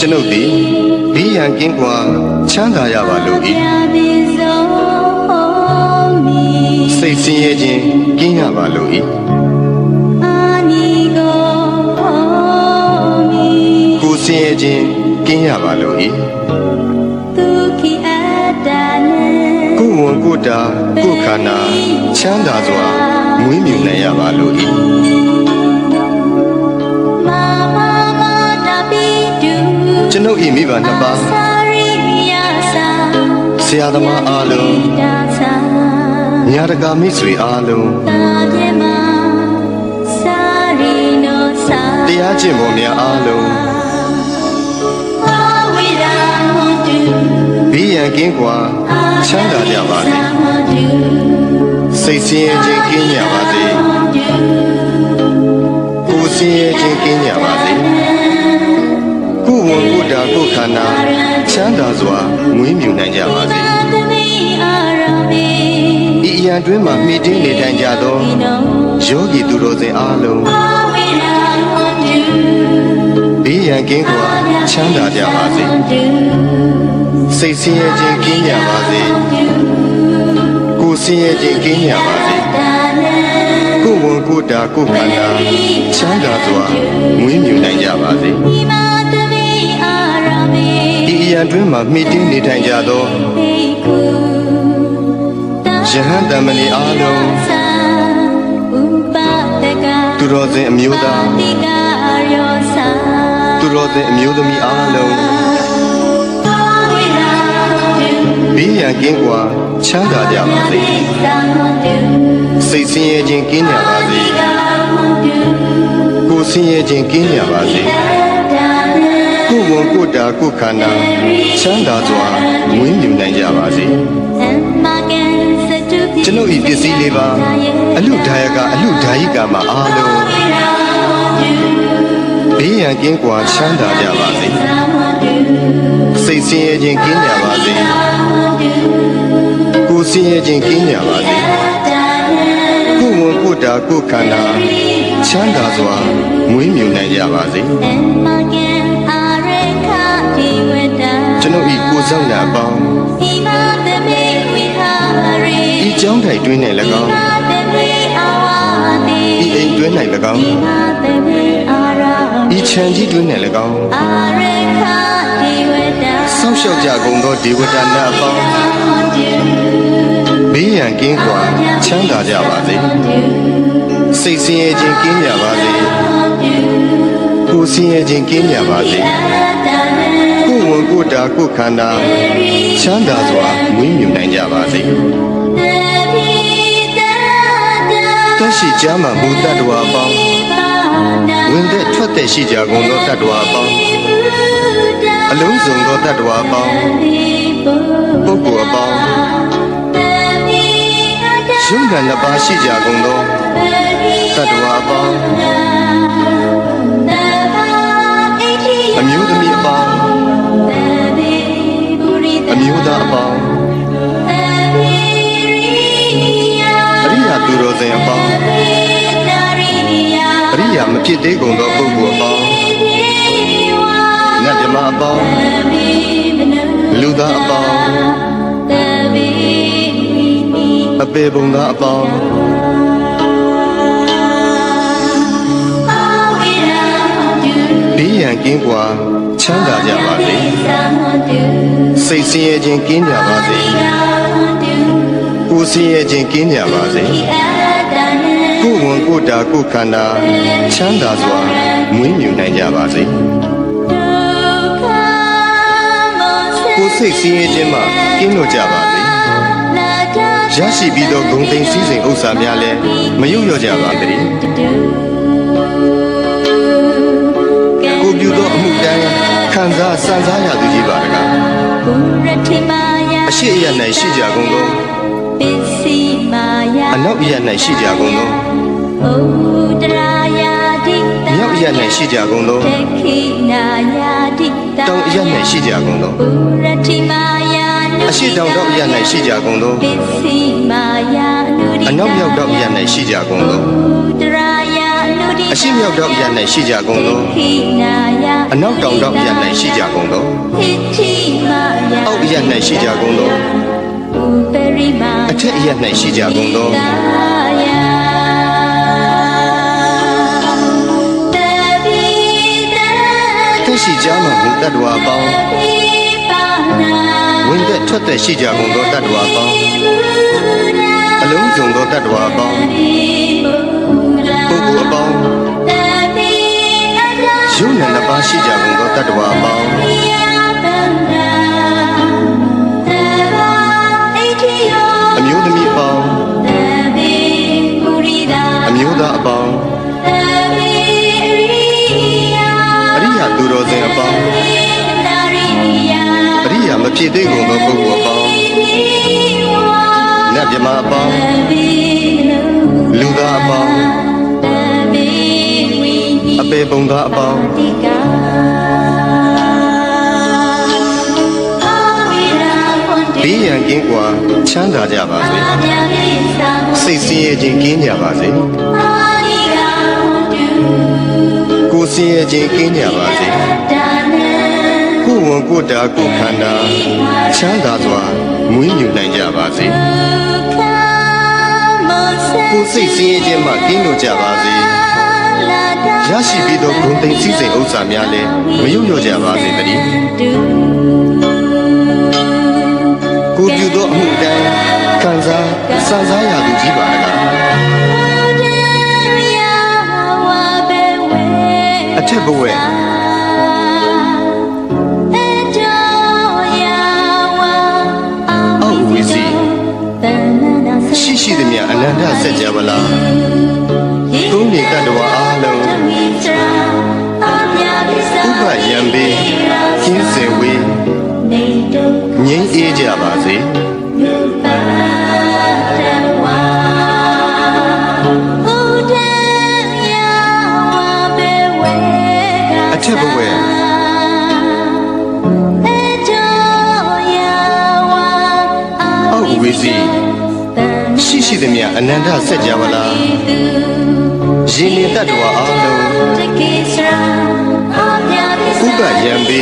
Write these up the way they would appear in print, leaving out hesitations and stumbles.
ကျွန်ုပ်သည်ဘီးရန်ကင်းကွာချမ်းသာရပါလို့ဤစိတ်ဆင်းရဲခြင်းကင်းရပါလို့ဤကိုယ်ဆင်းရဲခြင်းကင်းရပါလို့ဤကိုယ်ဝန်ကိုယ်တာကိုယ်ခန္ဓာချမ်းသာစွာမွေးမြူနိုင်ရပါလို့ဤကျွန်ုပ်ဤမိဘနှစ်ပါးဆရာသမားအားလုံးညာတကာမိတ်ဆွေအားလုံးတရားကျင့်ပေါ်များအားလုံးဘီးရန်ကင်းကွာချမ်းသာကြပါစေစိတ်ဆင်းရဲခြင်းကင်းကြပါစေကိုယ်ဆင်းရဲခြင်းကင်းကြပါစေကိုယ်ဝန်ကိုယ်တာကိုယ်ခန္ဓာချမ်းသာစွာမွေးမြူနိုင်ကြပါစေဤအရာတွင်မှမိတင်းနေထိုင်ကြသောယောဂီသူတော်စင်အားလုံးဘေးရန်ကင်းကွာချမ်းသာကြပါစေစိတ်ဆင်းရဲခြင်းကင်းကြပါစေကိုယ်ဆင်းရဲခြင်းကင်းကြပါစေကိုယ်ဝန်ကိုယ်တာကိုယ်ခန္ဓာချမ်းသာစွာမွေးမြူနိုင်ကြပါစေဤအရာတွင်မှမိတင်းနေထိုင်ကြသောယဟန်တမဏေအားလုံးသူတော်စင်အမျိုးသားသူတော်စင်အမျိုးသမီးအားလုံးဘီးရန်ကင်းကွာချမ်းသာကြပါစေစိတ်ဆင်းရဲခြင်းကင်းကြပါစေကိုယ်ဆင်းရဲခြင်းကင်းကြပါစေကိုယ်ဝန်ကိုယ်တာကိုယ်ခန္ဓာချမ်းသာစွာမွေးမြူနိုင်ကြပါစေကျွန်ုပ်ဤပစ္စည်းလေးပါအလူဒါယကအလူဒါယိကမှာအားလုံးဘေးရန်ကင်းကွာချမ်းသာကြပါစေစိတ်ဆင်းရဲခြင်းကင်းကြပါစေကိုယ်ဆင်းရဲခြင်းကင်းကြပါစေကိုယ်ဝန်ကိုယ်တာကိုယ်ခန္ဓာချမ်းသာစွာမွေးမြူနိုင်ကြပါစေကျွန်ုပ်ဤကိုယ်ဆောင်နာပေါင်းဤကျောင်းထိုင်တွင်း၌၎င်းဤအိမ်တွင်း၌၎င်းဤခြံကြီးတွင်း၌၎င်းဆောက်ရှောက်ကြကုန်သောဒေဝတာနတ်အပေါင်းဘေးရန်ကင်းကွာချမ်းသာကြပါစေစိတ်ဆင်းရဲခြင်းကင်းကြပါစေကိုယ်ဆင်းရဲခြင်းကင်းကြပါစေကိုယ်ဝန်ကိုယ်တာကိုယ်ခန္ဓာချမ်းသာစွာမွေးမြူနိုင်ကြပါစေတရှိကြမှာမူတ္တဝါအပေါင်းဝင်တဲ့ထွက်တဲ့ရှိကြကုန်သောတတ္တဝါအပေါင်းအလုံးစုံသောတတ္တဝါအပေါင်းပုဂ္ဂိုလ်အပေါင်းရုံးကနှစ်ပါးရှိကြကုန်သောတတ္တဝါအပေါင်းအမျိုးသမီးအပေါင်းအမျိုးသားအပေါင်းအရိယာသူတော်စင်အပေါင်းအရိယာမဖြစ်သေးကုန်သောပုဂ္ဂိုလ်အပေါင်းနတ်ဓမ္မအပေါင်းလူသားအပေါင်းအပေပုံသားအပေါင်းဘီးရန်ကင်းကွာချမ်းသာကြပါစေစိတ်ဆင်းရဲခြင်းကင်းကြပါစေကိုယ်ဆင်းရဲခြင်းကင်းကြပါစေကိုယ်ဝန်ကိုယ်တာကိုယ်ခန္ဓာချမ်းသာစွာမွေးမြူနိုင်ကြပါစေကိုယ်စိတ်ဆင်းရဲခြင်းမှကင်းလွတ်ကြပါစေရရှိပြီးသောဂုဏ်သိမ်းစည်းစိမ်ဥစ္စာများလည်းမယုတ်လျော့ကြပါစေကိုပြုသောအမှုတန်းခံစားစံစားရသူကြီးပါတကားအရှိအယ၌ရှိကြကုန်သောအနောက်အယ၌ရှိကြကုန်သောမြောက်အယ၌ရှိကြကုန်သောတောင်အယ၌ရှိကြကုန်သောအရှိတောင်တောင်အယ၌ရှိကြကုန်သောအနောက်မြောက်တောင်အယ၌ရှိကြကုန်သောအ အရှိမြောက်တော့ရ၌ရှိကြကုန်သောအနောက်တောင်တော့ရ၌ရှိကြကုန်သောအောက်ရ၌ရှိကြကုန်သောအထက်ရ၌ရှိကြကုန်သောသက်ရှိကြမှမူတတ္တဝါပေါင်းဝင်သက်ထွက်သက်ရှိကြကုန်သောတတ္တဝါပေါင်းအလုံးစုံသောတတ္တဝါပေါင်းပုဂ္ဂိုလ်အပေါင်းယုံနဲ့နှစ်ပါးရှိကြကုန်သောတတ္တဝါပေါင်းအမျိုးသမီးအပေါင်းအမျိုးသားအပေါင်းအရိယာသူတော်စင်အပေါင်းအရိယာမဖြစ်သေးကုန်သောပုဂ္ဂိုလ်အပေါင်းနတ်မြမအပေါင်းလူသားအပေါင်းအပေပုံသားအပေါင်းဘေးရန်ကင်းကွာချမ်းသာကြပါစေစိတ်ဆင်းရဲခြင်းကင်းကြပါစေကိုယ်ဆင်းရဲခြင်းကင်းကြပါစေကိုယ်ဝန်ကိုယ်တာကိုယ်ခန္ဓာချမ်းသာစွာမွေးမြူနိုင်ကြပါစေကိုယ်စိတ်ဆင်းရဲခြင်းမှကင်းလို့ကြပါစေရရှိပြီးသောဂုဏ်သိမ်းစည်းစိမ်ဥစ္စာများလည်းမယုံညွတ်ကြပါစေတည်းကိုပြုသောအမှုတိုင်းခံစားစံစားရသူကြီးပါလားအထက်ဘဝအောက်ဝီစီရှိသည်မြအနန္တစัจ java လားသုံးနေတတ္တဝါအားလုံးဥပယံပေကျင်းစင်ဝေးငြိမ်းအေးကြပါစေအထက်ဘဝအောက်ဝီစီရှိသည်မြအနန္တစัจ java လားရှင်နေတတ္တဝါအားလုံးဥပယံပေ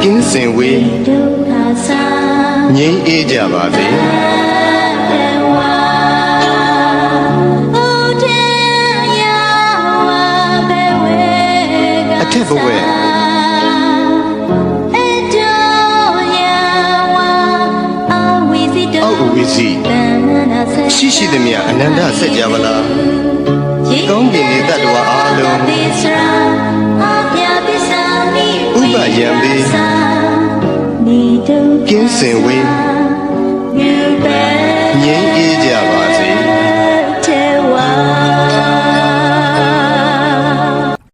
ကင်းစင်ဝေးငြိမ်းအေးကြပါစေအထက်ဘဝအောက်ဝီစီရှိသည်မြအနန္တစัจ java လားကောင်းကင်နေတတ္တဝါအားလုံးဥပယံပေကင်းစင်ဝေးငြိမ်းအေးကြပါ